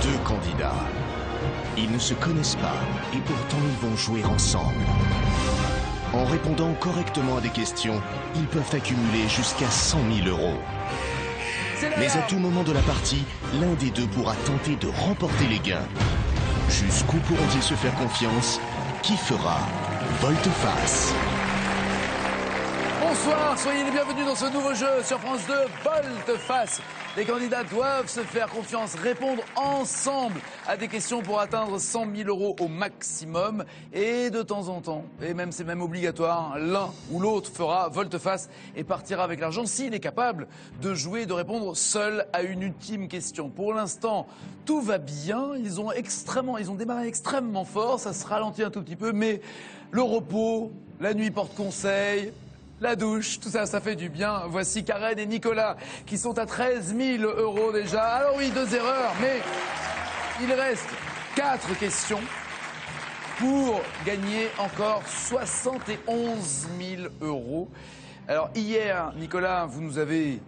Deux candidats. Ils ne se connaissent pas et pourtant ils vont jouer ensemble. En répondant correctement à des questions, ils peuvent accumuler jusqu'à 100 000 €. Mais à tout moment de la partie, l'un des deux pourra tenter de remporter les gains. Jusqu'où pourront-ils se faire confiance? Qui fera volte-face? Bonsoir, soyez les bienvenus dans ce nouveau jeu sur France 2, volte-face. Les candidats doivent se faire confiance, répondre ensemble à des questions pour atteindre 100 000 € au maximum. Et de temps en temps, et même c'est même obligatoire, l'un ou l'autre fera volte-face et partira avec l'argent s'il est capable de jouer et de répondre seul à une ultime question. Pour l'instant, tout va bien. Ils ont démarré extrêmement fort. Ça se ralentit un tout petit peu, mais le repos, la nuit porte conseil. La douche, tout ça, ça fait du bien. Voici Karen et Nicolas qui sont à 13 000 € déjà. Alors oui, 2 erreurs, mais il reste 4 questions pour gagner encore 71 000 €. Alors hier, Nicolas, vous nous avez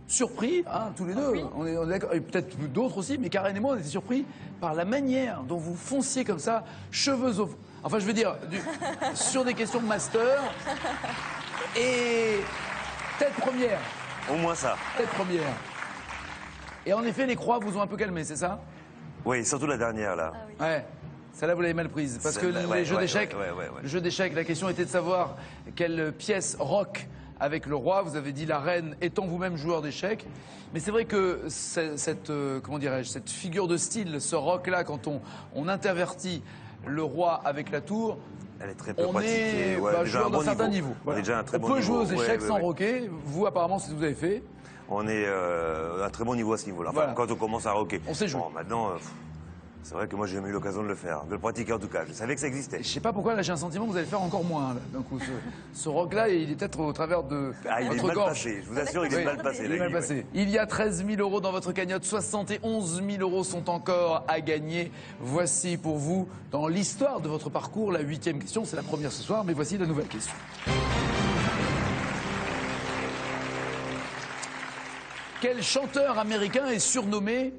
surpris, hein, tous les deux. Oui. On est d'accord, et peut-être d'autres aussi, mais Karen et moi, on était surpris par la manière dont vous fonciez comme ça, cheveux au... Enfin, je veux dire, sur des questions de master. Et tête première. Au moins ça. Tête première. Et en effet, les croix vous ont un peu calmé, c'est ça? Oui, surtout la dernière, là. Ah oui. Ouais. Celle-là, vous l'avez mal prise. Parce que les jeux d'échecs, le jeu d'échecs, la question était de savoir quelle pièce rock avec le roi. Vous avez dit la reine, étant vous-même joueur d'échecs. Mais c'est vrai que comment dirais-je, cette figure de style, ce rock-là, quand on intervertit le roi avec la tour, elle est très peu pratiquée. On est joueur d'un certain niveau. Voilà. On est déjà un très bon niveau. On peut jouer aux échecs sans rocker. Vous, apparemment, c'est ce que vous avez fait. On est à un très bon niveau à ce niveau-là. Enfin, voilà. Quand on commence à rocker. On sait jouer. Bon, maintenant, c'est vrai que moi, j'ai jamais eu l'occasion de le faire. De le pratiquer, en tout cas. Je savais que ça existait. Je sais pas pourquoi, là, j'ai un sentiment que vous allez faire encore moins. D'un coup, ce rock-là, il est peut-être au travers de votre gorge. Passé. Je vous assure, il est mal passé. Il est mal passé. Il y a 13 000 € dans votre cagnotte. 71 000 € sont encore à gagner. Voici pour vous, dans l'histoire de votre parcours, la 8e question. C'est la première ce soir, mais voici la nouvelle question. Quel chanteur américain est surnommé...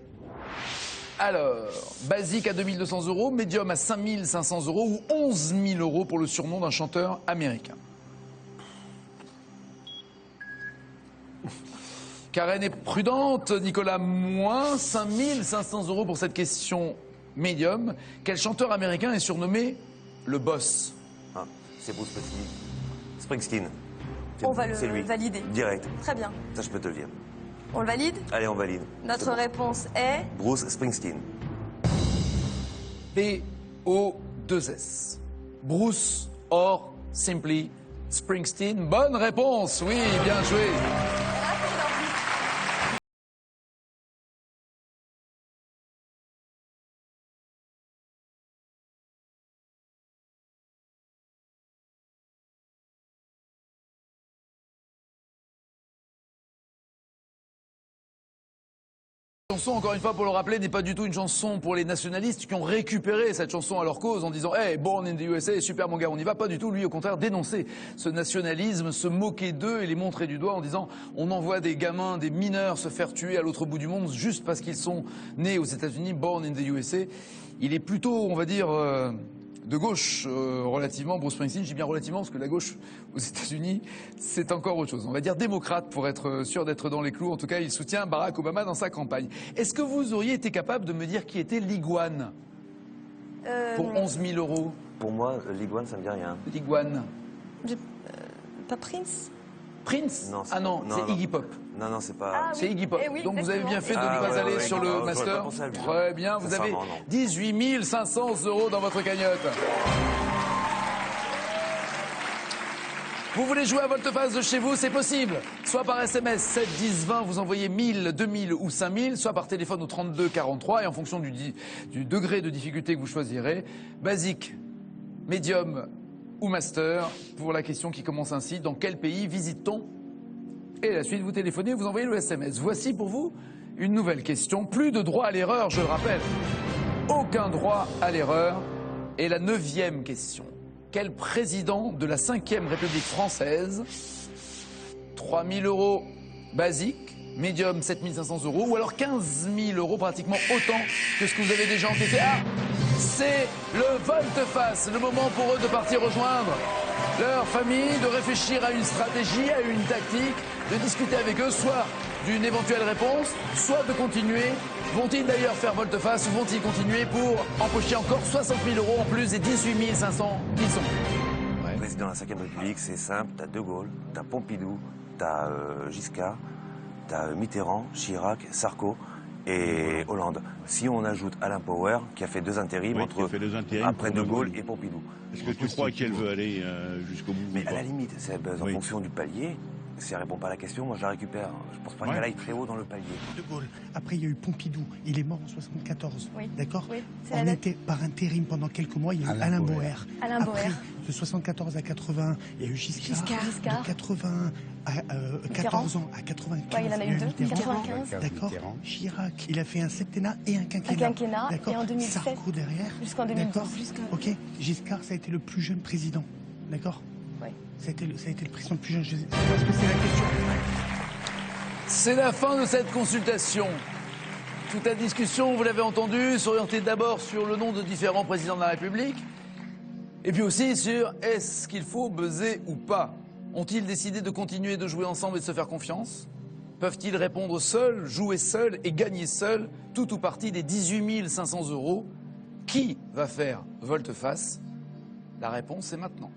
Alors, basique à 2 200 €, médium à 5 500 € ou 11 000 € pour le surnom d'un chanteur américain. Karen est prudente, Nicolas moins, 5 500 € pour cette question médium. Quel chanteur américain est surnommé le boss? Ah, c'est Bruce Springsteen. On va le lui. Valider. Direct. Très bien. Ça, je peux te le dire. On le valide? Allez, on valide. Notre réponse est... Bruce Springsteen. B-O-2-S. Bruce or simply Springsteen. Bonne réponse, oui, bien joué. La chanson, encore une fois, pour le rappeler, n'est pas du tout une chanson pour les nationalistes qui ont récupéré cette chanson à leur cause en disant « Hey, Born in the USA, super mon gars, on y va ». Pas du tout, lui, au contraire, dénoncer ce nationalisme, se moquer d'eux et les montrer du doigt en disant « On envoie des gamins, des mineurs se faire tuer à l'autre bout du monde juste parce qu'ils sont nés aux États-Unis, Born in the USA ». Il est plutôt, on va dire... de gauche, relativement, Bruce Springsteen, je dis bien relativement, parce que la gauche aux États-Unis, c'est encore autre chose. On va dire démocrate, pour être sûr d'être dans les clous. En tout cas, il soutient Barack Obama dans sa campagne. Est-ce que vous auriez été capable de me dire qui était l'Iguane pour 11 000 €? Pour moi, l'Iguane, ça me dit rien. L'Iguane. Pas Prince? Prince? Non, ah non, c'est Iggy Pop. Non, c'est pas... Ah, oui. C'est Iggy Pop. Oui, donc vous avez bien fait de ne pas aller sur le master. Très bien, vous avez 18 500 € dans votre cagnotte. Vous voulez jouer à volte-face de chez vous, c'est possible. Soit par SMS 7 10 20, vous envoyez 1000, 2000 ou 5000, soit par téléphone au 32 43 et en fonction du degré de difficulté que vous choisirez, basique, médium ou master, pour la question qui commence ainsi. Dans quel pays visite-t-on? Et la suite, vous téléphonez, vous envoyez le SMS. Voici pour vous une nouvelle question. Plus de droit à l'erreur, je le rappelle. Aucun droit à l'erreur. Et la 9e question. Quel président de la 5e République française, 3 000 € basique, médium 7 500 euros ou alors 15 000 euros, pratiquement autant que ce que vous avez déjà encaissé. Ah, c'est le volte-face, le moment pour eux de partir rejoindre leur famille, de réfléchir à une stratégie, à une tactique, de discuter avec eux, soit d'une éventuelle réponse, soit de continuer. Vont-ils d'ailleurs faire volte-face ou vont-ils continuer pour empocher encore 60 000 euros en plus des 18 500 qu'ils sont? Le président de la 5e République, c'est simple. T'as De Gaulle, t'as Pompidou, t'as Giscard, t'as Mitterrand, Chirac, Sarko et Hollande. Si on ajoute Alain Poher, qui a fait 2 intérims après De Gaulle et Pompidou. Est-ce que tu crois qu'elle veut aller jusqu'au bout? Mais à la limite, c'est en fonction du palier. Si elle répond pas à la question, moi je la récupère. Je pense pas qu'elle aille très haut dans le palier. De Gaulle. Après, il y a eu Pompidou. Il est mort en 74. Oui. D'accord. Oui, On était par intérim pendant quelques mois. Il y a eu Alain Boer. Alain Boer. Après, de 74 à 81, il y a eu Giscard. De 80 à 14 ans à 95. Ouais, il en a eu 2. Mitterrand. 95. D'accord. Chirac. Il a fait un septennat et un quinquennat. Un quinquennat. Et en 2007. Sarko derrière. Jusqu'en 2012. D'accord. Ok. Giscard, ça a été le plus jeune président. D'accord. Oui. Ça a été le président le plus jeune. Est-ce que c'est la question? C'est la fin de cette consultation. Toute la discussion, vous l'avez entendu, s'orientait d'abord sur le nom de différents présidents de la République, et puis aussi sur est-ce qu'il faut buzzer ou pas. Ont-ils décidé de continuer de jouer ensemble et de se faire confiance? Peuvent-ils répondre seuls, jouer seuls et gagner seuls tout ou partie des 18 500 euros? Qui va faire volte-face? La réponse est maintenant.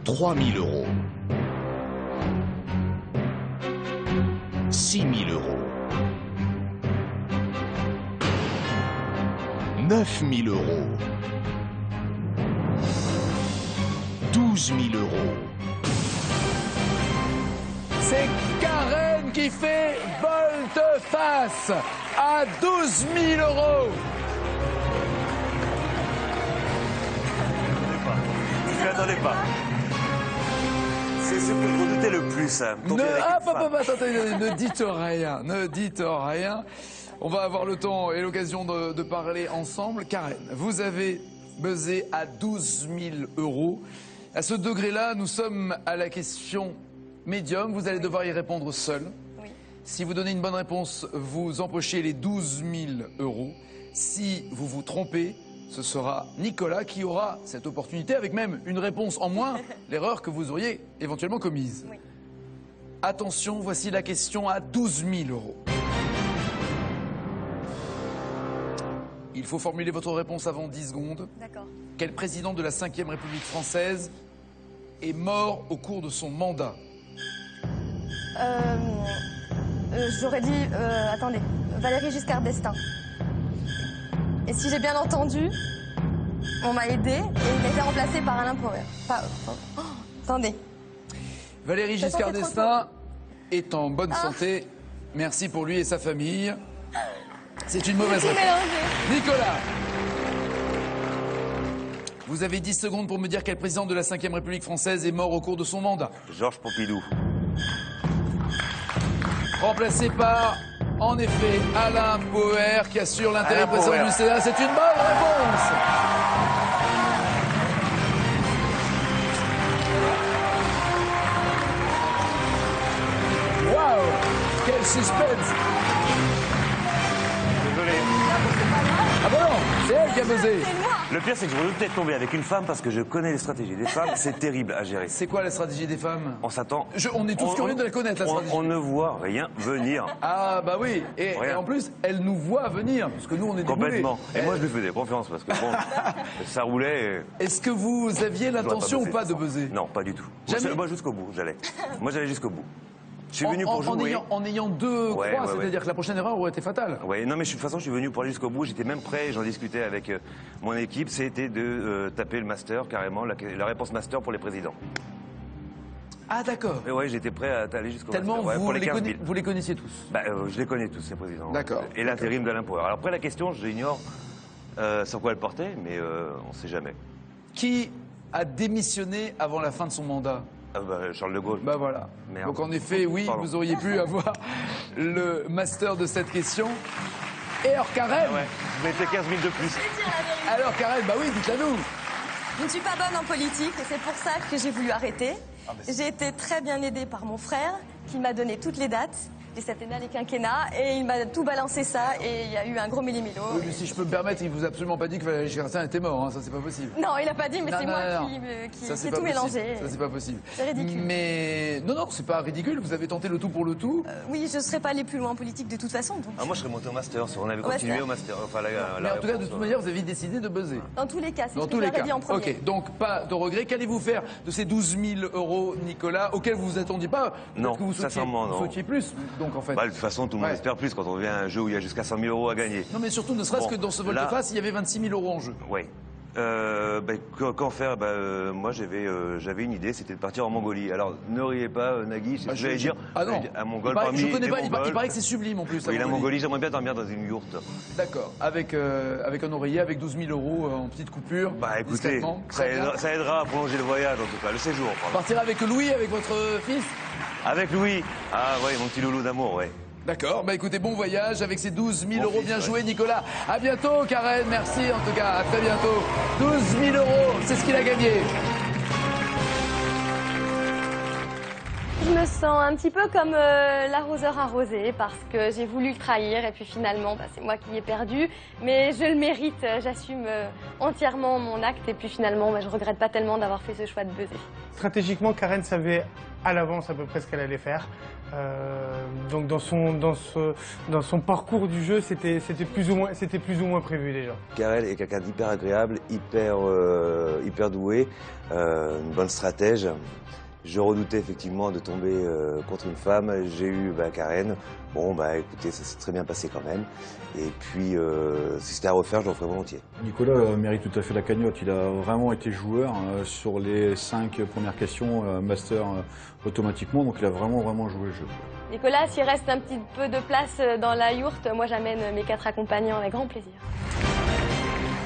3 000 euros. 6 000 euros. 9 000 euros. 12 000 euros. C'est Karen qui fait volte-face à 12 000 euros. Je ne l'attendais pas. C'est pour redouter le plus. Ne dites rien, ne dites rien. On va avoir le temps et l'occasion de parler ensemble. Karen, vous avez buzzé à 12 000 euros. À ce degré-là, nous sommes à la question médium. Vous allez devoir y répondre seul. Oui. Si vous donnez une bonne réponse, vous empochez les 12 000 euros. Si vous vous trompez, ce sera Nicolas qui aura cette opportunité, avec même une réponse en moins, l'erreur que vous auriez éventuellement commise. Oui. Attention, voici la question à 12 000 euros. Il faut formuler votre réponse avant 10 secondes. D'accord. Quel président de la 5e République française est mort au cours de son mandat? J'aurais dit... attendez. Valéry Giscard d'Estaing. Et si j'ai bien entendu, on m'a aidé et il a été remplacé par Alain Poher. Attendez. Valéry Giscard d'Estaing est en bonne santé. Merci pour lui et sa famille. C'est une mauvaise réponse. Nicolas, vous avez 10 secondes pour me dire quel président de la 5e République française est mort au cours de son mandat. Georges Pompidou. Remplacé par, en effet, Alain Poher qui assure l'intérim Alain président Poher. du Sénat. C'est une bonne réponse. Waouh, quel suspense. Désolé. Ah bon non, c'est elle qui a buzzé. Le pire, c'est que je voulais peut-être tomber avec une femme parce que je connais les stratégies des femmes. C'est terrible à gérer. C'est quoi la stratégie des femmes? On s'attend. On est tous curieux de la connaître, la stratégie. On ne voit rien venir. Ah bah oui, et Rien. en plus, elle nous voit venir, parce que nous on est déboulés. Complètement. Et moi, je lui faisais confiance parce que bon, ça roulait. Est-ce que vous aviez l'intention ou buzzer, pas de ça. buzzer? Non, pas du tout. Jamais. Moi, jusqu'au bout, j'allais. Moi, j'allais jusqu'au bout. Je suis venu pour jouer. En ayant deux Ouais, croix, ouais, c'est-à-dire ouais. que la prochaine erreur aurait été fatale. Ouais, non, mais de toute façon, je suis venu pour aller jusqu'au bout. J'étais même prêt, j'en discutais avec mon équipe. C'était de taper le master, carrément, la réponse master pour les présidents. Ah d'accord. Et ouais, j'étais prêt à aller jusqu'au Tellement master. Ouais, pour les 15 000. vous les connaissiez tous. Bah, je les connais tous, ces présidents. D'accord. Et l'intérim d'Alain Poher. Alors après, la question, j'ignore sur quoi elle portait, mais on ne sait jamais. Qui a démissionné avant la fin de son mandat? Charles de Gaulle. Bah voilà. Merde. Donc en effet, oui, Pardon. vous auriez pu avoir le master de cette question. Et alors Karen, Ouais, je mettais 15 000 de plus. alors Karen, bah oui, dites-la nous. Je ne suis pas bonne en politique et c'est pour ça que j'ai voulu arrêter. J'ai été très bien aidée par mon frère qui m'a donné toutes les dates, les septennats, les quinquennats, et il m'a tout balancé ça et il y a eu un gros méli-mélo. Oui, mais si je peux me permettre, il vous a absolument pas dit que Valéry Giscard d'Estaing était mort, hein, ça c'est pas possible. Non, il a pas dit, mais c'est moi qui ai tout mélangé. Ça c'est pas possible. C'est ridicule. Mais non, c'est pas ridicule, vous avez tenté le tout pour le tout. Oui, je ne serais pas allée plus loin en politique de toute façon. Donc... Ah, moi, je serais monté au master, on avait continué au master. Enfin, mais en tout cas, de toute manière, vous avez décidé de buzzer. Dans tous les cas, c'est ce que j'aurais dit en premier. Ok, donc pas de regret. Qu'allez-vous faire de ces 12 000 €, Nicolas, auxquels vous vous attendiez pas? Non, que vous souhaitiez plus, donc en fait. Bah, de toute façon, tout le monde espère plus quand on revient à un jeu où il y a jusqu'à 100 000 € à gagner. Non, mais surtout, ne serait-ce que dans ce volte-face, il y avait 26 000 € en jeu. Oui. Qu'en faire? Moi, j'avais une idée, c'était de partir en Mongolie. Alors, ne riez pas, Nagui, c'est ce que j'allais dire. Ah non, un Mongol parmi je connais pas, les il Mongols. paraît que c'est sublime en plus. Oui, la Mongolie, j'aimerais bien dormir dans une yourte. D'accord, avec un oreiller, avec 12 000 € en petite coupure. Bah écoutez, ça aidera à prolonger le voyage en tout cas, le séjour. Partir avec Louis, avec votre fils? Avec Louis? Ah oui, mon petit loulou d'amour, ouais. D'accord, bah écoutez, bon voyage avec ces 12 000 €, bien joué Nicolas. À bientôt Karen, merci en tout cas, à très bientôt. 12 000 €, c'est ce qu'il a gagné. Je me sens un petit peu comme l'arroseur arrosé parce que j'ai voulu le trahir et puis finalement c'est moi qui ai perdu. Mais je le mérite, j'assume entièrement mon acte et puis finalement je regrette pas tellement d'avoir fait ce choix de buzzer. Stratégiquement, Karen savait à l'avance à peu près ce qu'elle allait faire. Donc dans son parcours du jeu, c'était plus ou moins prévu déjà. Karen est quelqu'un d'hyper agréable, hyper doué, une bonne stratège. Je redoutais effectivement de tomber contre une femme. J'ai eu Karen. Bon, écoutez, ça s'est très bien passé quand même. Et puis, si c'était à refaire, je le ferais volontiers. Nicolas mérite tout à fait la cagnotte. Il a vraiment été joueur sur les 5 premières questions, master automatiquement. Donc, il a vraiment joué le jeu. Nicolas, s'il reste un petit peu de place dans la yourte, moi j'amène mes 4 accompagnants avec grand plaisir.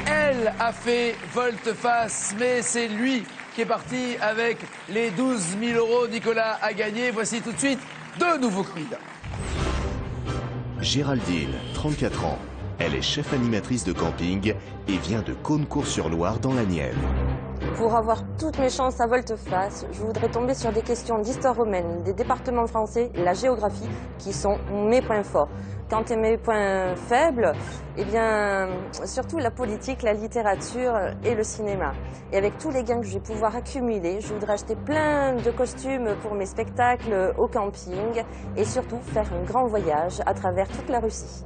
Elle a fait volte-face, mais c'est lui qui est parti avec les 12 000 €. Nicolas a gagné. Voici tout de suite 2 nouveaux candidats. Géraldine, 34 ans. Elle est chef animatrice de camping et vient de Caunecourt-sur-Loire dans la Nièvre. Pour avoir toutes mes chances à volte-face, je voudrais tomber sur des questions d'histoire romaine, des départements français et la géographie qui sont mes points forts. Quant à mes points faibles, eh bien, surtout la politique, la littérature et le cinéma. Et avec tous les gains que je vais pouvoir accumuler, je voudrais acheter plein de costumes pour mes spectacles au camping et surtout faire un grand voyage à travers toute la Russie.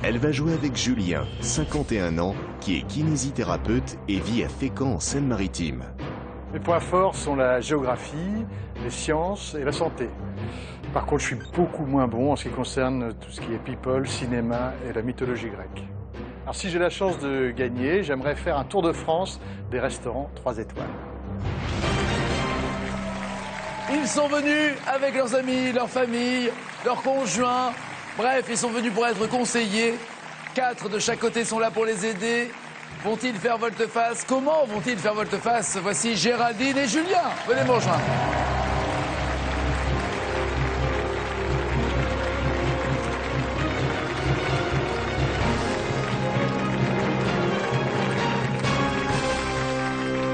Elle va jouer avec Julien, 51 ans, qui est kinésithérapeute et vit à Fécamp en Seine-Maritime. Mes points forts sont la géographie, les sciences et la santé. Par contre, je suis beaucoup moins bon en ce qui concerne tout ce qui est people, cinéma et la mythologie grecque. Alors si j'ai la chance de gagner, j'aimerais faire un tour de France des restaurants 3 étoiles. Ils sont venus avec leurs amis, leur famille, leurs conjoints. Bref, ils sont venus pour être conseillés. 4 de chaque côté sont là pour les aider. Vont-ils faire volte-face? Comment vont-ils faire volte-face? Voici Géraldine et Julien. Venez me rejoindre.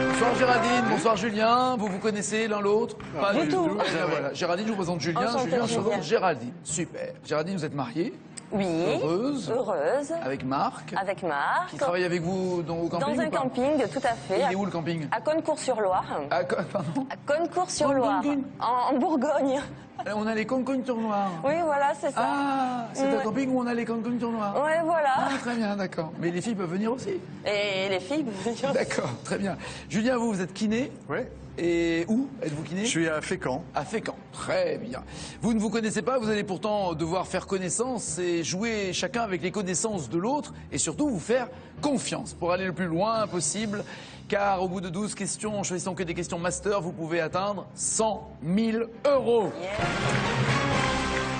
Bonsoir Géraldine, bonsoir Julien. Vous vous connaissez l'un l'autre? Pas du tout. Voilà. Géraldine, je vous présente Julien. Enchantée, Julien, je vous présente Julien. Géraldine. Super. Géraldine, vous êtes mariée? Oui. Heureuse? Heureuse. Avec Marc? Avec Marc. Qui travaille avec vous au camping? Dans un ou pas? camping, tout à fait. Il est où le camping? À Caunecourt-sur-Loire. Pardon? À Caunecourt-sur-Loire. En Bourgogne. On a les concognes-sur-Loire. Oui, voilà, c'est ça. Ah, c'est un camping où on a les concognes-sur-Loire. Oui, voilà. Ah, très bien, d'accord. Mais les filles peuvent venir aussi. Et les filles peuvent venir aussi. D'accord, très bien. Julien, vous êtes kiné? Oui. Et où êtes-vous kiné? Je suis à Fécamp. À Fécamp, très bien. Vous ne vous connaissez pas, vous allez pourtant devoir faire connaissance et jouer chacun avec les connaissances de l'autre et surtout vous faire confiance pour aller le plus loin possible. Car au bout de 12 questions, en choisissant que des questions master, vous pouvez atteindre 100 000 €.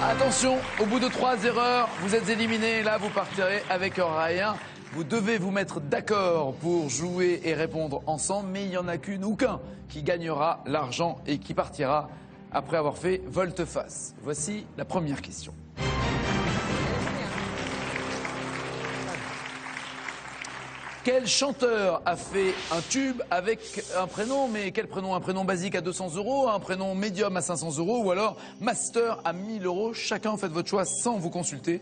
Attention, au bout de 3 erreurs, vous êtes éliminé. Là, vous partirez avec rien. Vous devez vous mettre d'accord pour jouer et répondre ensemble, mais il n'y en a qu'une ou qu'un qui gagnera l'argent et qui partira après avoir fait volte-face. Voici la première question. Quel chanteur a fait un tube avec un prénom, mais quel prénom? Un prénom basique à 200 €, un prénom médium à 500 € ou alors master à 1000 €. Chacun faites votre choix sans vous consulter.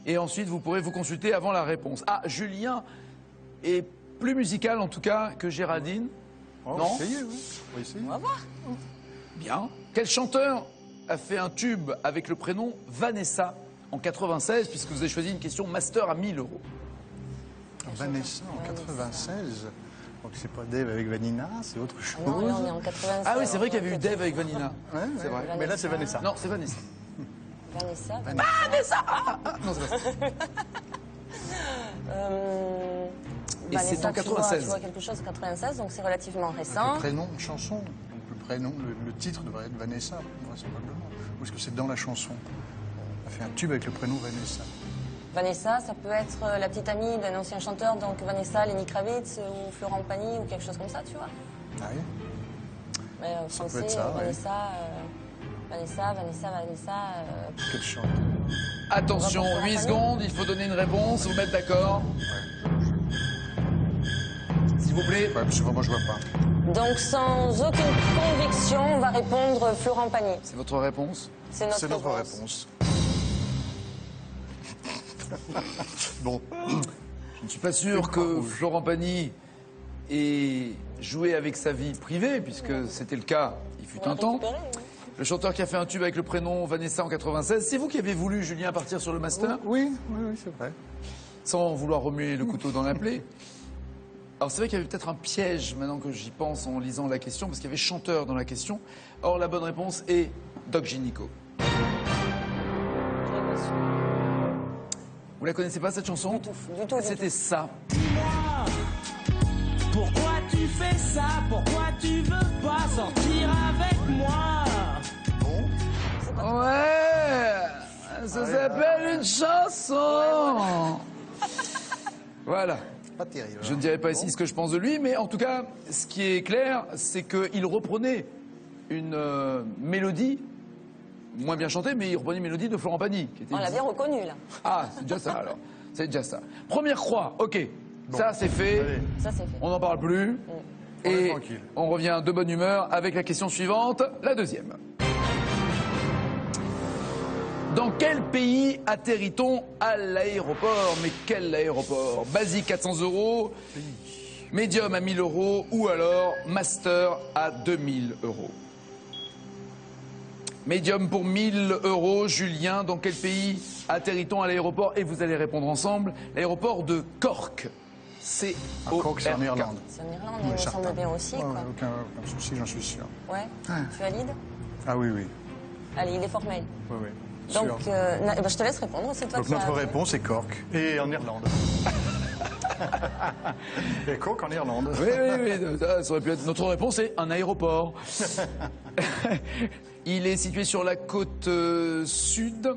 Et ensuite, vous pourrez vous consulter avant la réponse. Ah, Julien est plus musical en tout cas que Géraldine. On non va essayer, oui. On va essayer. On va voir. Bien. Quel chanteur a fait un tube avec le prénom Vanessa en 96, puisque vous avez choisi une question master à 1000 €? Vanessa en 96. Donc c'est pas Dave avec Vanina, c'est autre chose. Non, là, on est en 96. Ah oui, c'est vrai qu'il y avait eu Dave avec Vanina. Ouais, C'est vrai. Mais là, c'est Vanessa. Non, c'est Vanessa. Vanessa. Vanessa Non, c'est pas ça. Et c'est en 96. Tu vois quelque chose en 96, donc c'est relativement Avec récent. le prénom, chanson. Donc le prénom, le titre devrait être Vanessa, vraisemblablement. Ou est-ce que c'est dans la chanson? Elle a fait un tube avec le prénom Vanessa. Vanessa, ça peut être la petite amie d'un ancien chanteur, donc Vanessa, Lenny Kravitz ou Florent Pagny ou quelque chose comme ça, tu vois. Ah oui? Mais français, peut être ça, Vanessa, Vanessa. Quel chanteur? Attention, 8 secondes, il faut donner une réponse, vous mettre d'accord. S'il vous plaît. Ouais, parce que moi, je vois pas. Donc sans aucune conviction, on va répondre Florent Pagny. C'est votre réponse? C'est notre réponse. Bon. Je ne suis pas sûr que Florent Pagny ait joué avec sa vie privée, puisque c'était le cas, il fut un temps. Le chanteur qui a fait un tube avec le prénom Vanessa en 96, c'est vous qui avez voulu, Julien, partir sur le master? Oui, c'est vrai. Sans vouloir remuer le couteau dans la plaie. Alors c'est vrai qu'il y avait peut-être un piège, maintenant que j'y pense en lisant la question, parce qu'il y avait chanteur dans la question. Or la bonne réponse est Doc Gynéco. Vous la connaissez pas, cette chanson? Du tout. C'était ça. Dis-moi, pourquoi tu fais ça? Pourquoi tu veux pas sortir avec moi? Ouais, ça s'appelle une chanson. Voilà. Pas terrible. Je ne dirai pas ici ce que je pense de lui, mais en tout cas, ce qui est clair, c'est qu'il reprenait une mélodie, moins bien chantée, mais il reprenait une mélodie de Florent Pagny. On l'a bien reconnu, là. Ah, c'est déjà ça alors. C'est déjà ça. Première croix, ok. Bon. Ça c'est fait. Allez. Ça c'est fait. On n'en parle plus. Et on revient de bonne humeur avec la question suivante, la deuxième. Dans quel pays atterrit-on à l'aéroport? Mais quel aéroport? Basique 400 €, médium à 1000 € ou alors master à 2000 €. Médium pour 1000 €, Julien, dans quel pays atterrit-on à l'aéroport? Et vous allez répondre ensemble. L'aéroport de Cork. Cork, c'est en Irlande. C'est en Irlande, il me semble bien aussi. Ouais, quoi. aucun souci, j'en suis sûr. Ouais. Tu valides? Ah oui, oui. Allez, il est formel. Oui, oui. Donc, je te laisse répondre. C'est toi Donc qui notre as... réponse est Cork. Et en Irlande. Et Cork en Irlande. Oui, ça aurait pu être... Notre réponse est un aéroport. Il est situé sur la côte sud.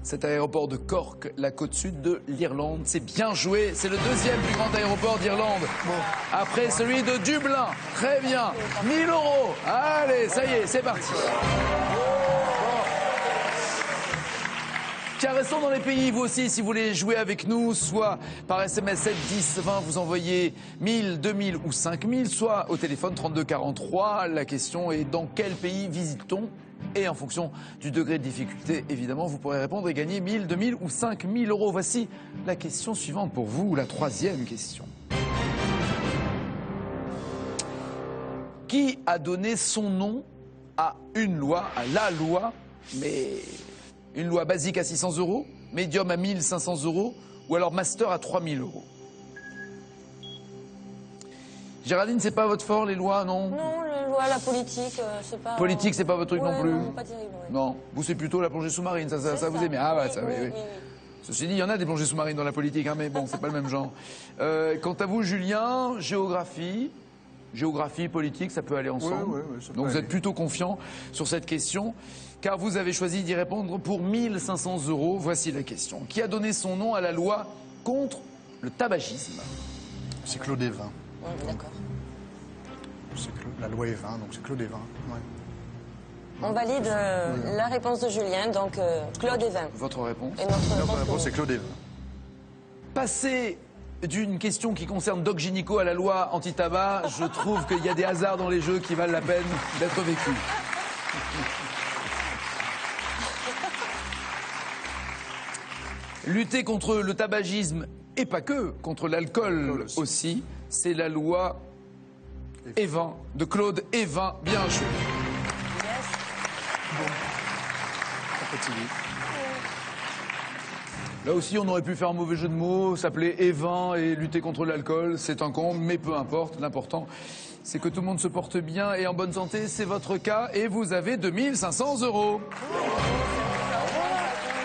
Cet aéroport de Cork, la côte sud de l'Irlande. C'est bien joué. C'est le deuxième plus grand aéroport d'Irlande. Bon. Après celui de Dublin. Très bien. 1000 €. Allez, ça y est, c'est parti. Tiens, restons dans les pays, vous aussi, si vous voulez jouer avec nous, soit par SMS 7 10 20, vous envoyez 1000, 2000 ou 5000, soit au téléphone 32 43. La question est dans quel pays visite-t-on? Et en fonction du degré de difficulté, évidemment, vous pourrez répondre et gagner 1000, 2000 ou 5000 €. Voici la question suivante pour vous, la troisième question. Qui a donné son nom à une loi, à la loi, mais une loi basique à 600 €, médium à 1500 € ou alors master à 3000 €? Géraldine, c'est pas votre fort, les lois, non? Non, les lois, la politique, c'est pas... Politique, c'est pas votre truc non plus? Non, pas terrible, ouais. Non, vous, c'est plutôt la plongée sous-marine, ça vous aimez? Ah, ouais, ça, oui. Ceci dit, il y en a des plongées sous-marines dans la politique, hein, mais bon, c'est pas le même genre. Quant à vous, Julien, géographie, politique, ça peut aller ensemble. Oui, donc vous êtes plutôt confiant sur cette question, car vous avez choisi d'y répondre pour 1500 €. Voici la question. Qui a donné son nom à la loi contre le tabagisme? C'est Claude Évin. Oui, d'accord. La loi Évin, donc c'est Claude Évin. Ouais. On valide la réponse de Julien, donc Claude Évin. Votre réponse? Et notre réponse, c'est Claude Évin. Passé d'une question qui concerne Doc Gynéco à la loi anti-tabac, je trouve qu'il y a des hasards dans les jeux qui valent la peine d'être vécus. Lutter contre le tabagisme et pas que, contre l'alcool aussi, c'est la loi Evin de Claude Evin. Bien joué. Là aussi, on aurait pu faire un mauvais jeu de mots, s'appeler Evin et lutter contre l'alcool. C'est un con, mais peu importe. L'important, c'est que tout le monde se porte bien et en bonne santé. C'est votre cas et vous avez 2 500 €.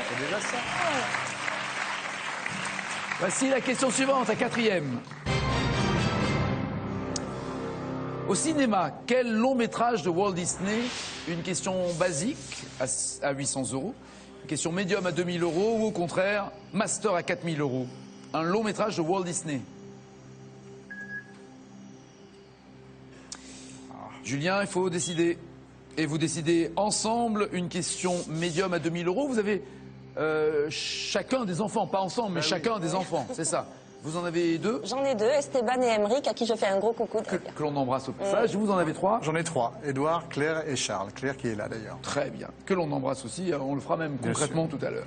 C'est déjà ça. Voici la question suivante, la 4e. Au cinéma, quel long métrage de Walt Disney, une question basique à 800 €, une question médium à 2000 € ou au contraire, master à 4000 €? Un long métrage de Walt Disney. Julien, il faut décider. Et vous décidez ensemble une question médium à 2000 €. Vous avez chacun des enfants, pas ensemble, mais chacun des enfants, c'est ça. Vous en avez 2? J'en ai 2, Esteban et Emeric, à qui je fais un gros coucou. Que l'on embrasse au passage. Vous en avez 3? J'en ai 3. Édouard, Claire et Charles. Claire qui est là d'ailleurs. Très bien. Que l'on embrasse aussi. On le fera même concrètement tout à l'heure.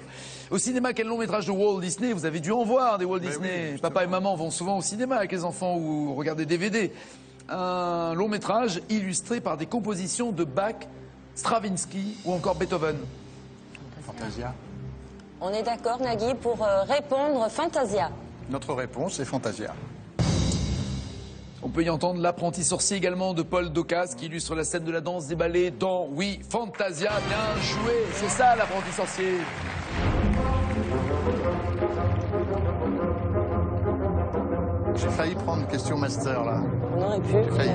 Au cinéma, quel long métrage de Walt Disney? Vous avez dû en voir des Walt Disney. Oui, papa et maman vont souvent au cinéma avec les enfants ou regarder DVD. Un long métrage illustré par des compositions de Bach, Stravinsky ou encore Beethoven. Fantasia. On est d'accord, Nagui, pour répondre Fantasia. Notre réponse est Fantasia. On peut y entendre L'apprenti sorcier également de Paul Docas qui illustre la scène de la danse des ballets dans, oui, Fantasia. Bien joué, c'est ça l'apprenti sorcier. J'ai failli prendre question master là. On aurait pu. J'ai failli.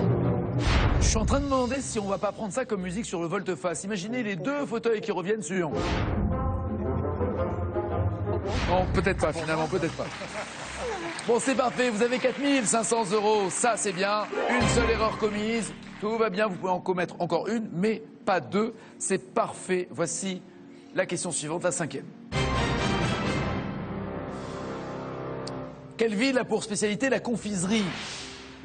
Je suis en train de me demander si on va pas prendre ça comme musique sur le volte-face. Imaginez les 2 fauteuils qui reviennent sur... Non, peut-être pas, finalement, peut-être pas. Bon, c'est parfait, vous avez 4 500 €, ça c'est bien. Une seule erreur commise, tout va bien, vous pouvez en commettre encore une, mais pas 2. C'est parfait. Voici la question suivante, la 5e. Quelle ville a pour spécialité la confiserie?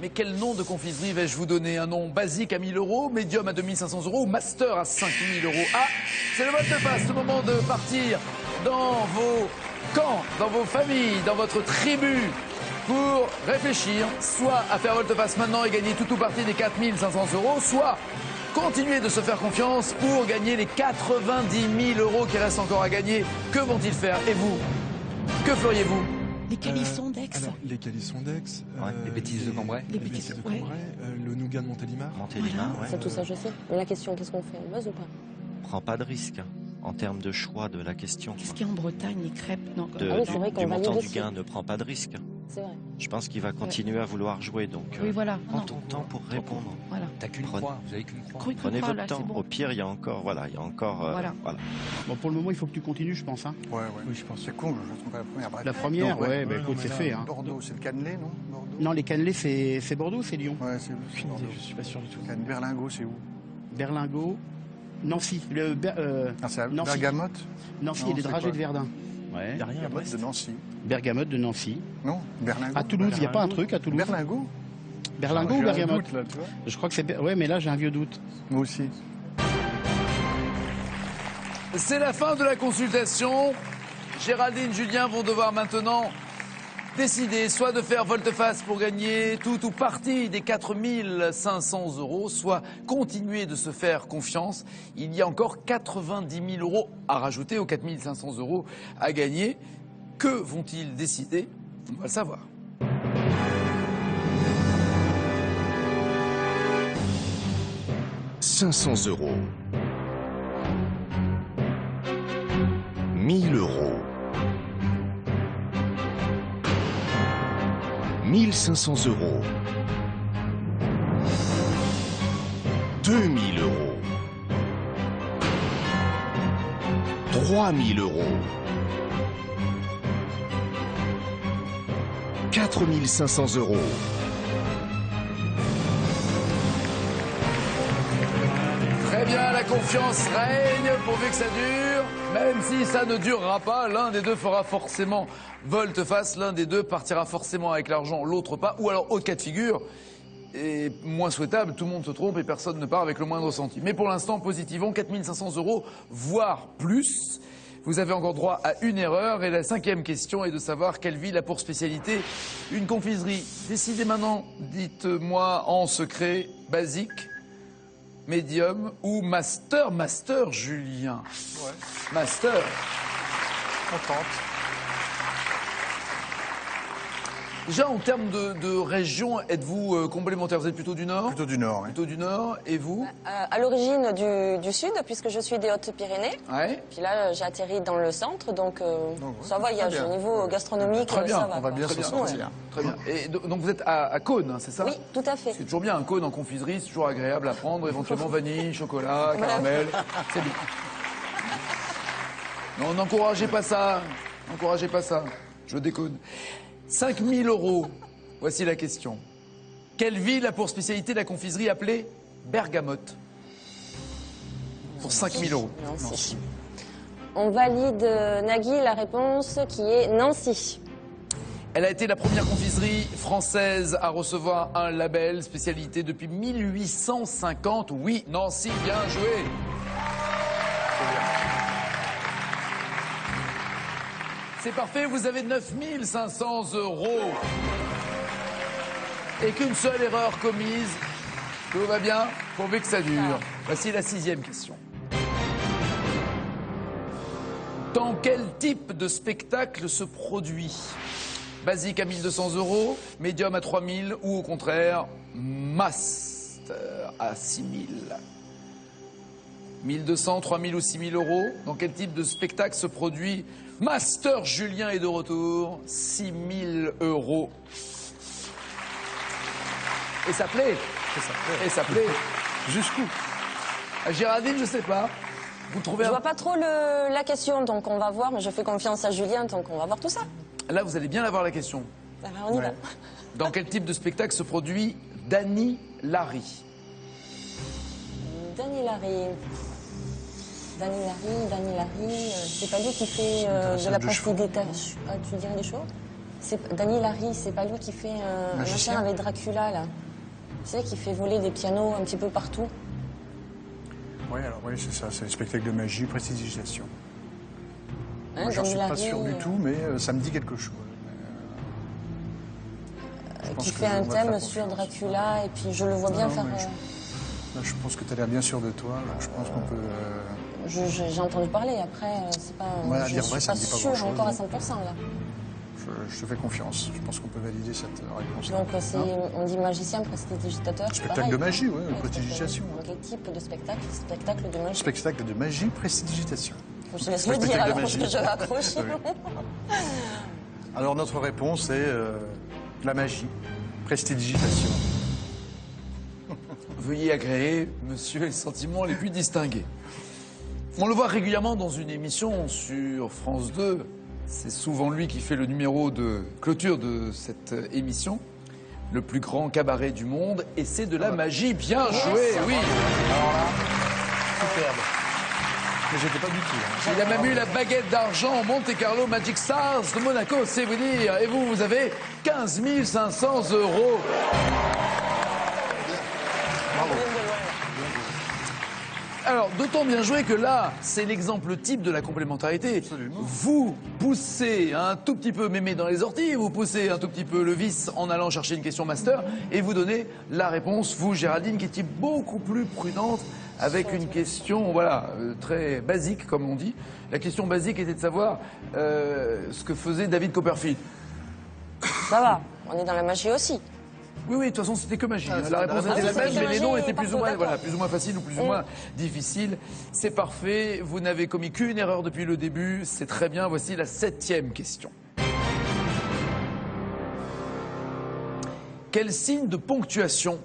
Mais quel nom de confiserie vais-je vous donner? Un nom basique à 1000 €, médium à 2500 € ou master à 5000 €? Ah, c'est le volte-face, le moment de partir dans vos camps, dans vos familles, dans votre tribu, pour réfléchir, soit à faire volte-face maintenant et gagner tout ou partie des 4500 €, soit continuer de se faire confiance pour gagner les 90 000 € qui restent encore à gagner. Que vont-ils faire? Et vous, que feriez-vous? Les calissons d'Aix. Les calissons d'Aix. Les bêtises de Cambrai. Les bêtises de Cambrai. Le nougat de Montélimar. Montélimar, voilà. C'est tout ça, je sais. Mais la question, qu'est-ce qu'on fait? On buzz ou pas? Prends pas de risque en termes de choix de la question. Qu'est-ce qu'il y a en Bretagne, les crêpes? Non, du montant du gain, ne prends pas de risque. C'est vrai. Je pense qu'il va continuer à vouloir jouer, donc oui, voilà. prends ton temps pour répondre. Voilà. T'as qu'une croix, vous avez qu'une croix. Prenez votre temps. Bon. Au pire, il y a encore, voilà. Voilà. Bon, pour le moment, il faut que tu continues, je pense. Hein. Ouais. Oui, je pense. C'est con, je ne trompe pas la première. Bref. La première, non, ouais, bah, écoute, c'est fait. Hein. Bordeaux, c'est le cannelé, non? Bordeaux. Non, les cannelés, c'est Bordeaux, c'est Lyon. Ouais, c'est Bordeaux. Je suis pas sûr du tout. Berlingot, c'est où? Berlingot, Nancy. C'est à Nancy. Bergamote? Nancy, il y a des dragées de Verdun. Ouais. Bergamote de Nancy. Bergamote de Nancy. Non, Berlingot. À Toulouse, il n'y a pas un truc à Toulouse? Berlingot? Berlingot ou Bergamote? Doute, là, tu vois. Je crois que c'est... Ouais, mais là, j'ai un vieux doute. Moi aussi. C'est la fin de la consultation. Géraldine, Julien vont devoir maintenant décider soit de faire volte-face pour gagner tout ou partie des 4500 €, soit continuer de se faire confiance. Il y a encore 90 000 € à rajouter aux 4500 € à gagner. Que vont-ils décider? On va le savoir. « 500 €. 1000 €. 1500 €. 2000 €. 3000 €. 4500 €. Très bien, la confiance règne pourvu que ça dure. Même si ça ne durera pas, l'un des deux fera forcément volte-face, l'un des deux partira forcément avec l'argent, l'autre pas, ou alors autre cas de figure, et moins souhaitable, tout le monde se trompe et personne ne part avec le moindre centime. Mais pour l'instant, positivons, 4 500 €, voire plus. Vous avez encore droit à une erreur, et la 5e question est de savoir quelle ville a pour spécialité une confiserie. Décidez maintenant, dites-moi en secret, basique, médium ou master. Master, Julien. Ouais. Master. On tente. Déjà, en termes de région, êtes-vous complémentaire? Vous êtes plutôt du Nord? Plutôt du Nord, oui. Plutôt du Nord. Et vous? À l'origine du Sud, puisque je suis des Hautes-Pyrénées. Ouais. Puis là, j'ai atterri dans le centre, donc ça va, il y a au niveau gastronomique, Très bien, ça va. On va bien s'en sortir. Très bien. Et donc vous êtes à Cône, hein, c'est ça? Oui, tout à fait. C'est toujours bien, un cône en confiserie, c'est toujours agréable à prendre, éventuellement vanille, chocolat, caramel, c'est bien. Non, n'encouragez pas ça, n'encouragez pas ça, je déconne. 5 000 €, voici la question. Quelle ville a pour spécialité la confiserie appelée Bergamote? Pour 5 000 €. Nancy. On valide, Nagui, la réponse qui est Nancy. Elle a été la première confiserie française à recevoir un label spécialité depuis 1850. Oui, Nancy, bien joué. C'est parfait, vous avez 9 500 €. Et qu'une seule erreur commise. Tout va bien, pourvu que ça dure. Voici la 6e question. Dans quel type de spectacle se produit? Basique à 1 200 €, médium à 3 000 ou au contraire, master à 6 000. 1 200, 3 000 ou 6 000 €. Dans quel type de spectacle se produit Master Julien est de retour, 6 000 €. Et ça plaît. Et ça plaît. Jusqu'où? À Géraldine, je sais pas. Vous trouvez Je vois pas trop la question, donc on va voir, mais je fais confiance à Julien, donc on va voir tout ça. Là, vous allez bien avoir la question. Alors, on y va. Dans quel type de spectacle se produit Dany Larry? Dany Larry, c'est pas lui qui fait de la préstidigitation. Tu dirais des choses? Dany Larry, c'est pas lui qui fait un machin avec Dracula, là. Tu sais, qui fait voler des pianos un petit peu partout. Oui, alors oui, c'est ça, c'est le spectacle de magie, prestidigitation. Hein, j'en suis pas Larry, sûr du tout, mais ça me dit quelque chose. Qui fait un thème sur Dracula, et puis je le vois bien faire... Je pense que tu as l'air bien sûr de toi, alors je pense qu'on peut... J'ai entendu parler, après, c'est pas... Voilà, je dire suis vrai, ça pas me dit pas sûre grand-chose. encore à 100%, là. Je te fais confiance, je pense qu'on peut valider cette réponse. Donc on dit magicien, prestidigitateur, spectacle de magie, oui, prestidigitation. Quel type de spectacle? Spectacle de magie. Spectacle de magie, prestidigitation. Je te laisse le dire alors, parce que je vais accrocher. Oui. Alors notre réponse est la magie, prestidigitation. Veuillez agréer, monsieur, les sentiments les plus distingués. On le voit régulièrement dans une émission sur France 2. C'est souvent lui qui fait le numéro de clôture de cette émission. Le plus grand cabaret du monde. Et c'est de la magie. Bien joué, oui. Alors là, superbe. Mais j'étais pas du tout. Il a même eu la baguette d'argent Monte Carlo Magic Stars de Monaco, c'est vous dire. Et vous avez 15 500 €. Alors, d'autant bien joué que là, c'est l'exemple type de la complémentarité. Absolument. Vous poussez un tout petit peu mémé dans les orties, vous poussez un tout petit peu le vice en allant chercher une question master, et vous donnez la réponse, vous, Géraldine, qui était beaucoup plus prudente, avec une question, voilà, très basique, comme on dit. La question basique était de savoir ce que faisait David Copperfield. Ça va, on est dans la magie aussi. Oui, oui, de toute façon, c'était que magie. La réponse était la même, mais les noms étaient plus ou moins, voilà, plus ou moins faciles ou plus ou moins difficiles. C'est parfait. Vous n'avez commis qu'une erreur depuis le début. C'est très bien. Voici la 7e question. Quel signe de ponctuation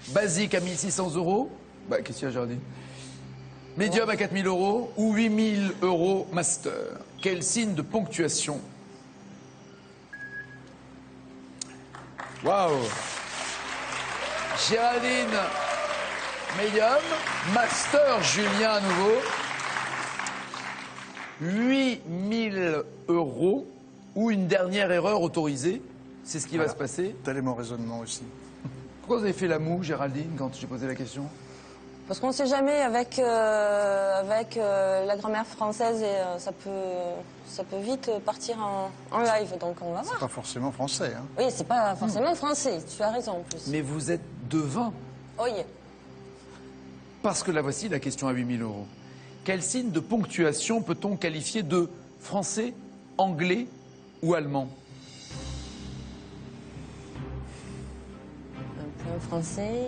basique à 1 600 €? Bah, qu'est-ce qu'il y a, Géraldine? Médium à 4 000 € ou 8 000 € master? Quel signe de ponctuation? Waouh! Géraldine, médium. Master, Julien à nouveau. 8 000 € ou une dernière erreur autorisée. C'est ce qui va se passer. Tel est mon raisonnement aussi. Pourquoi vous avez fait la moue, Géraldine, quand j'ai posé la question? Parce qu'on ne sait jamais avec la grammaire française et ça peut vite partir en live, donc on va voir. C'est pas forcément français. Hein. Oui, c'est pas forcément français, tu as raison en plus. Mais vous êtes devin. Oui. Parce que la voici, la question à 8 000 €. Quel signe de ponctuation peut-on qualifier de français, anglais ou allemand? Un point français,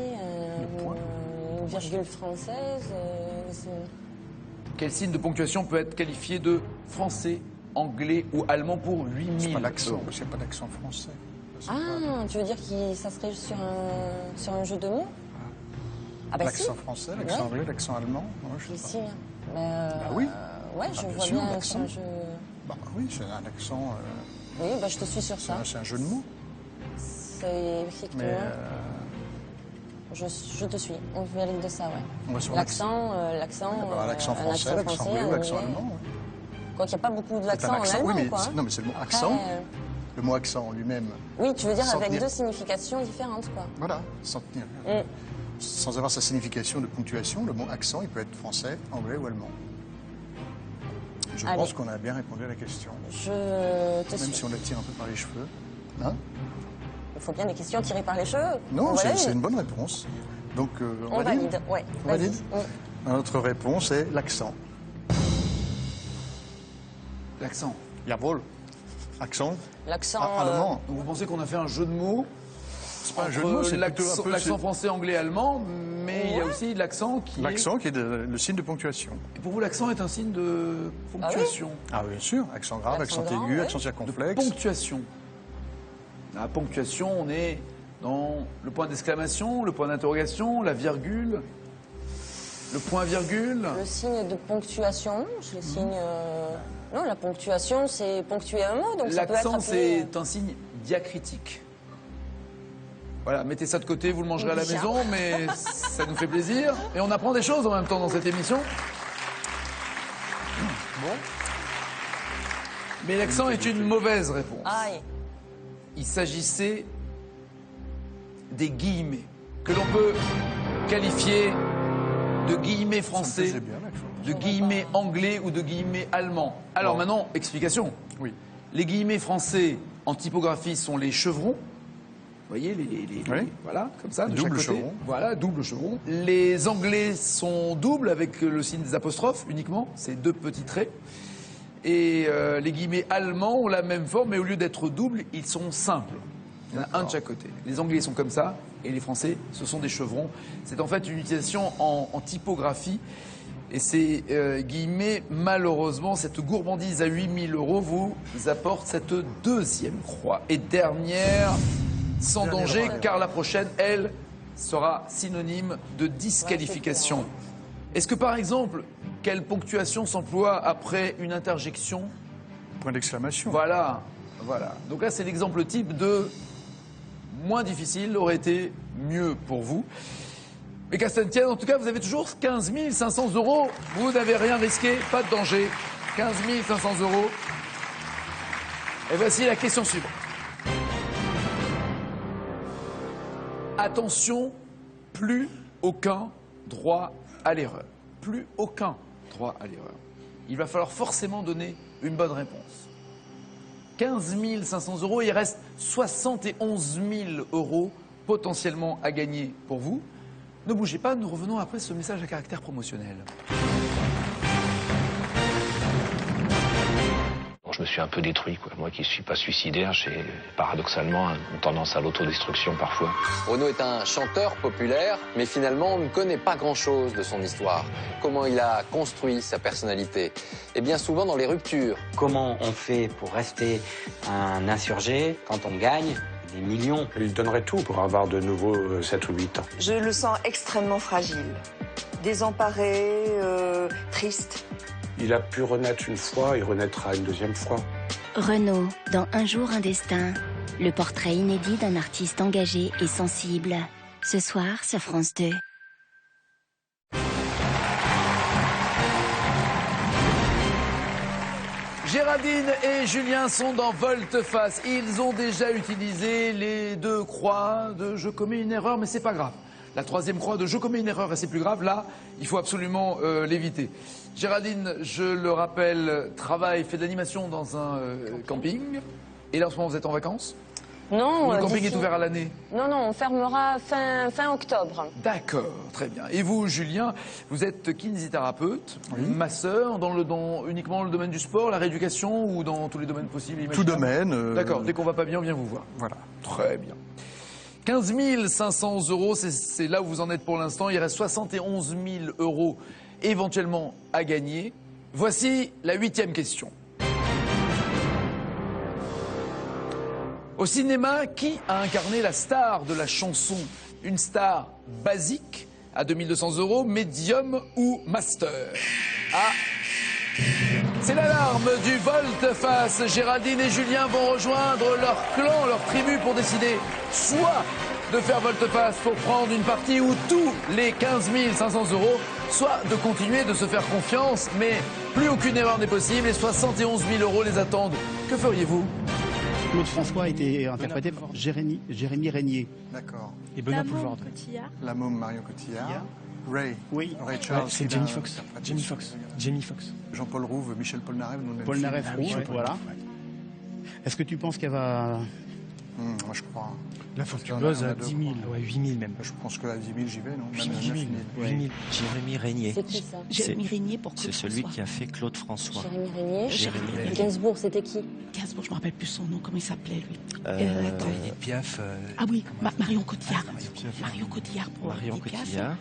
une virgule française. Quel signe de ponctuation peut être qualifié de français, anglais ou allemand pour 8 000 €? C'est pas l'accent, parce qu'il n'y a pas d'accent français. Ah, tu veux dire que ça serait sur un jeu de mots? Ah bah l'accent français, l'accent anglais, l'accent allemand? Ouais, je sais pas. Bah oui. Ouais, je vois sûr, bien l'accent. un jeu... Bah oui, c'est un accent... Oui, bah je te suis sur ça. C'est un jeu de mots. C'est effectivement... Mais je te suis, on valide de ça, ouais. On va sur l'accent, l'accent français, l'accent anglais ou l'accent allemand. Ouais. Quoi qu'il n'y a pas beaucoup d'accents en allemand, oui, mais quoi. non, mais c'est le mot accent. Le mot accent en lui-même. Oui, tu veux dire avec deux significations différentes, quoi. Voilà, sans avoir sa signification de ponctuation, le mot accent, il peut être français, anglais ou allemand. Je pense qu'on a bien répondu à la question. Même si on la tire un peu par les cheveux. Hein? Il faut bien des questions tirées par les cheveux. Non, c'est une bonne réponse. Donc, on valide. Ouais, on valide. Notre réponse est l'accent. L'accent. Jawohl. Accent. L'accent allemand. Donc vous pensez qu'on a fait un jeu de mots? C'est pas un jeu de mots, c'est l'accent français, anglais, allemand, mais il y a aussi l'accent qui est le signe de ponctuation. Et pour vous, l'accent est un signe de ponctuation? Ah oui, bien sûr. Accent grave, accent aigu, accent circonflexe. De ponctuation. La ponctuation, on est dans le point d'exclamation, le point d'interrogation, la virgule, le point-virgule. Le signe de ponctuation, c'est le signe... Non, la ponctuation, c'est ponctuer un mot, donc ça peut être l'accent, appelé... c'est un signe diacritique. Voilà, mettez ça de côté, vous le mangerez à la maison, mais ça nous fait plaisir. Et on apprend des choses en même temps dans cette émission. Bon. Mais l'accent est une mauvaise réponse. Aïe. Il s'agissait des guillemets, que l'on peut qualifier de guillemets français, de guillemets anglais ou de guillemets allemands. Alors maintenant, explication. Oui. Les guillemets français en typographie sont les chevrons. Vous voyez, voilà, comme ça, de chaque côté. Chevron. Voilà, double chevron. Les anglais sont doubles avec le signe des apostrophes uniquement, c'est deux petits traits. Et les guillemets allemands ont la même forme, mais au lieu d'être doubles, ils sont simples. Il y en a un de chaque côté. Les anglais sont comme ça, et les français, ce sont des chevrons. C'est en fait une utilisation en typographie. Et ces guillemets, malheureusement, cette gourmandise à 8 000 € vous apporte cette deuxième croix. Et dernière, sans danger, car la prochaine, elle, sera synonyme de disqualification. Est-ce que, par exemple, quelle ponctuation s'emploie après une interjection? Point d'exclamation. Voilà, voilà. Donc là, c'est l'exemple type de moins difficile aurait été mieux pour vous. Mais qu'à ça ne tienne, en tout cas, vous avez toujours 15 500 €. Vous n'avez rien risqué, pas de danger. 15 500 €. Et voici la question suivante. Attention, plus aucun droit à l'erreur. Plus aucun droit à l'erreur. Il va falloir forcément donner une bonne réponse. 15 500 €, il reste 71 000 € potentiellement à gagner pour vous. Ne bougez pas, nous revenons après ce message à caractère promotionnel. Je me suis un peu détruit, quoi. Moi qui ne suis pas suicidaire, j'ai paradoxalement une tendance à l'autodestruction parfois. Renaud est un chanteur populaire, mais finalement on ne connaît pas grand-chose de son histoire. Comment il a construit sa personnalité. Et bien souvent dans les ruptures. Comment on fait pour rester un insurgé quand on gagne des millions? Il donnerait tout pour avoir de nouveau 7 ou 8 ans. Je le sens extrêmement fragile, désemparé, triste. Il a pu renaître une fois, il renaîtra une deuxième fois. Renaud, dans Un jour, un destin, le portrait inédit d'un artiste engagé et sensible. Ce soir sur France 2. Géraldine et Julien sont dans volte-face. Ils ont déjà utilisé les 2 croix de « je commets une erreur », mais c'est pas grave. La 3e croix de « je commets une erreur » et c'est plus grave. Là, il faut absolument l'éviter. Géraldine, je le rappelle, fait de l'animation dans un camping. Et là, en ce moment, vous êtes en vacances? Non. Le camping est ouvert à l'année? Non, on fermera fin octobre. D'accord, très bien. Et vous, Julien, vous êtes kinésithérapeute, masseur, uniquement le domaine du sport, la rééducation ou dans tous les domaines possibles? Tout domaine. D'accord, dès qu'on va pas bien, on vient vous voir. Voilà. Très bien. 15 500 €, c'est là où vous en êtes pour l'instant. Il reste 71 000 € éventuellement à gagner. Voici la 8e question. Au cinéma, qui a incarné la star de la chanson? Une star basique à 2200 €, médium ou master? Ah, c'est l'alarme du volte-face. Géraldine et Julien vont rejoindre leur clan, leur tribu pour décider soit de faire volte-face pour prendre une partie ou tous les 15 500 €, soit de continuer de se faire confiance, mais plus aucune erreur n'est possible et 71 000 € les attendent. Que feriez-vous? Claude François a été interprété par Jérémy Régnier. D'accord. Et Benoît Poulvord. La môme Marion Cotillard. Ray. Oui. Ray Charles. C'est Jamie Foxx. Jamie Foxx. Jean-Paul Rouve, Michel Polnareff. Polnareff, voilà. Est-ce que tu penses qu'elle va... Moi, je crois. La Fortuneuse à 10 000, ouais, 8 000 même. Je pense que à 10 000, j'y vais, non? 8 000. Jérémy Régnier. C'est qui ça? Jérémy Régnier pour Claude C'est celui François. qui a fait Claude François. Jérémy Régnier. Gainsbourg, c'était qui? Gainsbourg, je me rappelle plus son nom, comment il s'appelait lui. Edith Piaf. Ah oui, Marion Cotillard. Marion Cotillard pour Marion Edith Piaf. Cotillard.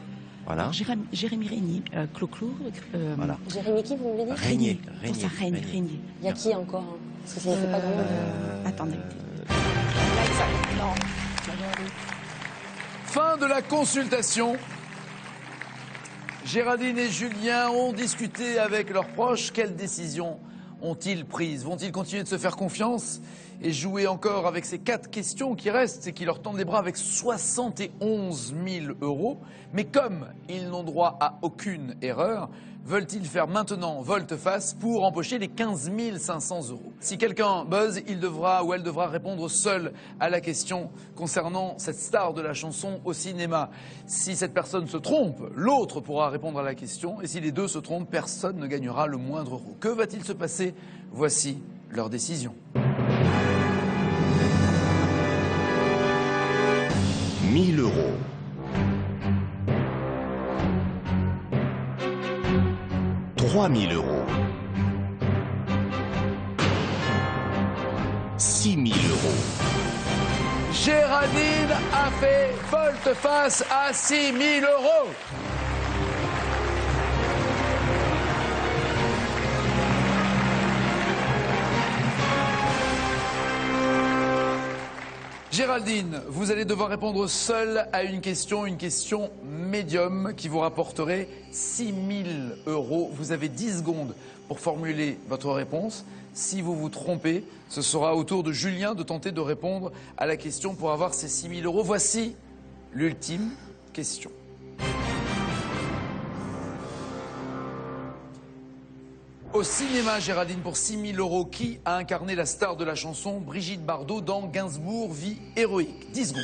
Voilà. Alors, Jérémy Régnier, Clo-Clo. Voilà. Jérémy qui, vous me l'avez dit? Régnier. Pour ça, Régnier. Il y a qui encore? Parce que ça ne fait pas grand monde. Attendez. Non. Fin de la consultation. Géraldine et Julien ont discuté avec leurs proches. Quelles décisions ont-ils prises? Vont-ils continuer de se faire confiance et jouer encore avec ces 4 questions qui restent et qui leur tendent les bras avec 71 000 €? Mais comme ils n'ont droit à aucune erreur, veulent-ils faire maintenant volte-face pour empocher les 15 500 €? Si quelqu'un buzz, il devra ou elle devra répondre seul à la question concernant cette star de la chanson au cinéma. Si cette personne se trompe, l'autre pourra répondre à la question. Et si les deux se trompent, personne ne gagnera le moindre euro. Que va-t-il se passer? Voici leur décision. 1 000 €. 3 000 €. 6 000 €. Géraldine a fait volte-face à 6 000 €. Géraldine, vous allez devoir répondre seule à une question médium qui vous rapporterait 6 000 €. Vous avez 10 secondes pour formuler votre réponse. Si vous vous trompez, ce sera au tour de Julien de tenter de répondre à la question pour avoir ces 6 000 €. Voici l'ultime question. Au cinéma, Géraldine, pour 6 000 €, qui a incarné la star de la chanson Brigitte Bardot dans Gainsbourg, Vie héroïque? 10 secondes.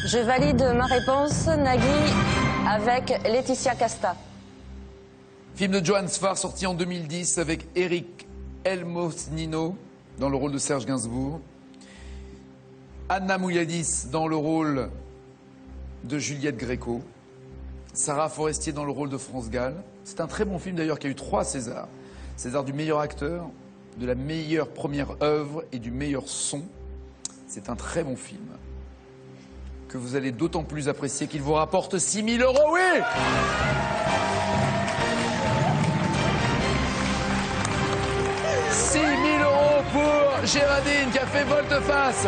Je valide ma réponse, Nagui, avec Laetitia Casta. Film de Johann Sfar sorti en 2010 avec Eric Elmosnino dans le rôle de Serge Gainsbourg. Anna Mouliadis dans le rôle de Juliette Gréco. Sarah Forestier dans le rôle de France Gall. C'est un très bon film d'ailleurs qui a eu 3 Césars. César du meilleur acteur, de la meilleure première œuvre et du meilleur son. C'est un très bon film que vous allez d'autant plus apprécier qu'il vous rapporte 6 000 €. Oui! « 6 000 € pour Géraldine qui a fait volte-face.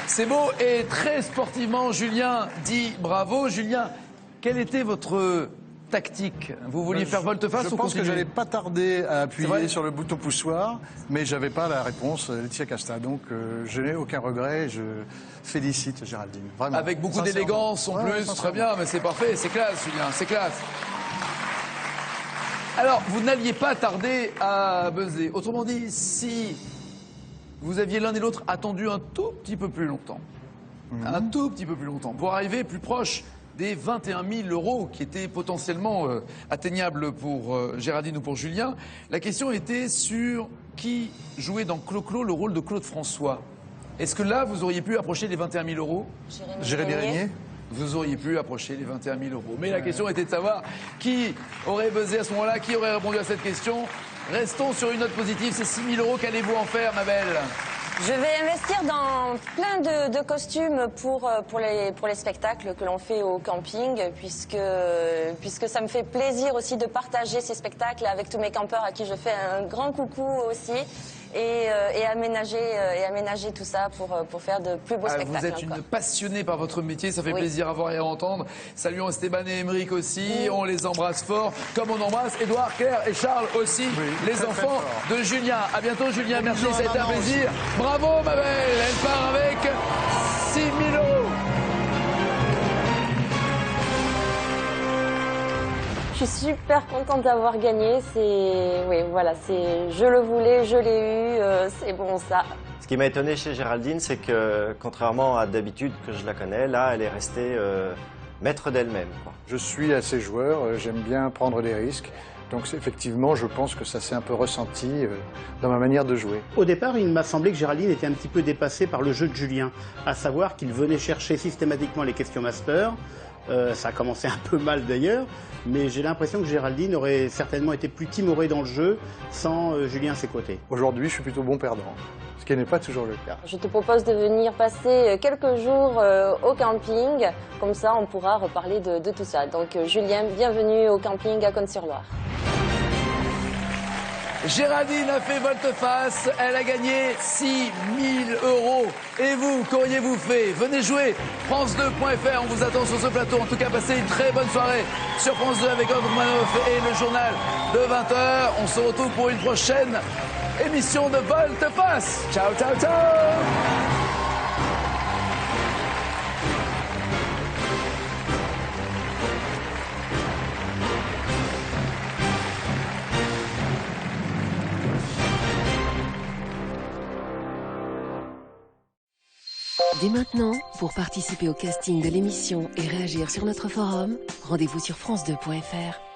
C'est beau et très sportivement, Julien dit bravo. Julien, quelle était votre tactique. Vous vouliez faire volte-face ou Je pense que continuer? j'allais pas tarder à C'est vrai appuyer sur le bouton poussoir, mais j'avais pas la réponse Laetitia Casta. Donc je n'ai aucun regret et je félicite Géraldine. Vraiment. Avec beaucoup Sincèrement. d'élégance en Ouais, plus, très sincèrement. bien, mais c'est parfait, c'est classe Julien, c'est classe. Alors, vous n'alliez pas tarder à buzzer. Autrement dit, si vous aviez l'un et l'autre attendu un tout petit peu plus longtemps, un tout petit peu plus longtemps, pour arriver plus proche des 21 000 euros qui étaient potentiellement atteignables pour Géraldine ou pour Julien, la question était sur qui jouait dans Clo-Clo le rôle de Claude François. Est-ce que là, vous auriez pu approcher les 21 000 euros? Jérémy Régnier. Vous auriez pu approcher les 21 000 euros. Mais la question était de savoir qui aurait buzzé à ce moment-là, qui aurait répondu à cette question. Restons sur une note positive, c'est 6 000 euros. Qu'allez-vous en faire, ma belle? Je vais investir dans plein de costumes pour les spectacles que l'on fait au camping, puisque ça me fait plaisir aussi de partager ces spectacles avec tous mes campeurs à qui je fais un grand coucou aussi. Et aménager tout ça pour faire de plus beaux spectacles. Vous êtes une passionnée par votre métier, ça fait plaisir à voir et à entendre. Saluons Esteban et Émeric aussi, on les embrasse fort, comme on embrasse Édouard, Claire et Charles aussi, les enfants de Julien. À bientôt Julien, merci, ça a été un plaisir. Bravo ma belle, elle part avec 6 000 euros. Je suis super contente d'avoir gagné. Je le voulais, je l'ai eu, c'est bon ça. Ce qui m'a étonné chez Géraldine, c'est que contrairement à d'habitude que je la connais, là, elle est restée maître d'elle-même. Je suis assez joueur, j'aime bien prendre des risques. Donc effectivement, je pense que ça s'est un peu ressenti dans ma manière de jouer. Au départ, il m'a semblé que Géraldine était un petit peu dépassée par le jeu de Julien, à savoir qu'il venait chercher systématiquement les questions master. Ça a commencé un peu mal d'ailleurs, mais j'ai l'impression que Géraldine aurait certainement été plus timorée dans le jeu sans Julien à ses côtés. Aujourd'hui, je suis plutôt bon perdant, ce qui n'est pas toujours le cas. Je te propose de venir passer quelques jours au camping, comme ça on pourra reparler de tout ça. Donc Julien, bienvenue au camping à Cosne-sur-Loire. Géraldine a fait volte-face, elle a gagné 6 000 euros. Et vous, qu'auriez-vous fait? Venez jouer, France2.fr, on vous attend sur ce plateau. En tout cas, passez une très bonne soirée sur France 2 avec Andrew Manoff et le journal de 20h. On se retrouve pour une prochaine émission de volte-face. Ciao, ciao, ciao. Dès maintenant, pour participer au casting de l'émission et réagir sur notre forum, rendez-vous sur France2.fr.